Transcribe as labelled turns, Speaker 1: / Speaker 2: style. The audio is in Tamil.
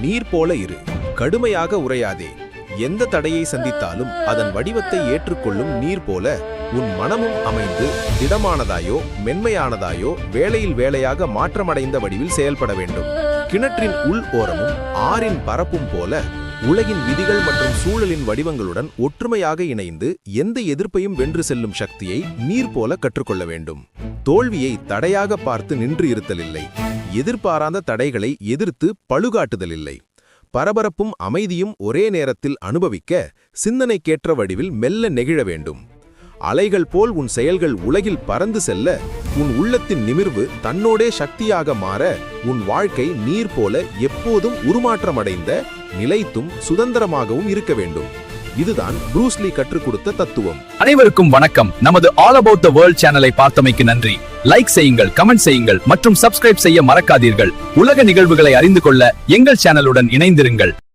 Speaker 1: நீர் போல இரு, கடுமையாக உறையாதே. எந்த தடையை சந்தித்தாலும் அதன் வடிவத்தை ஏற்றுக்கொள்ளும் நீர் போல உன் மனமும் அமைந்து திடமானதாயோ மென்மையானதாயோ வேளையில் வேளையாக மாற்றமடைந்த வடிவில் செயல்பட வேண்டும். கிணற்றின் உள் ஓரமும் ஆறின் பரப்பும் போல உலகின் விதிகள் மற்றும் சூழலின் வடிவங்களுடன் ஒற்றுமையாக இணைந்து எந்த எதிர்ப்பையும் வென்று செல்லும் சக்தியை நீர் போல கற்றுக்கொள்ள வேண்டும். தோல்வியை தடையாக பார்த்து நின்று இருத்தலில்லை, எதிர்பாராத தடைகளை எதிர்த்து பழுகாட்டுதலில்லை. பரபரப்பும் அமைதியும் ஒரே நேரத்தில் அனுபவிக்க சிந்தனைக்கேற்ற வடிவில் மெல்ல நெகிழ வேண்டும். அலைகள் போல் உன் செயல்கள் உலகில் பறந்து செல்ல, உன் உள்ளத்தின் நிமிர்வு தன்னோடே சக்தியாக மாற, உன் வாழ்க்கை நீர் போல எப்போதும் உருமாற்றமடைந்த நிலைத்தும் சுதந்திரமாகவும் இருக்க வேண்டும். இதுதான் ப்ரூஸ் லீ கற்றுக் கொடுத்த தத்துவம்.
Speaker 2: அனைவருக்கும் வணக்கம். நமது ஆல் அபவுட் த வேர்ல்ட் சேனலை பார்த்தமைக்கு நன்றி. லைக் செய்யுங்கள், கமெண்ட் செய்யுங்கள் மற்றும் சப்ஸ்கிரைப் செய்ய மறக்காதீர்கள். உலக நிகழ்வுகளை அறிந்து கொள்ள எங்கள் சேனலுடன் இணைந்திருங்கள்.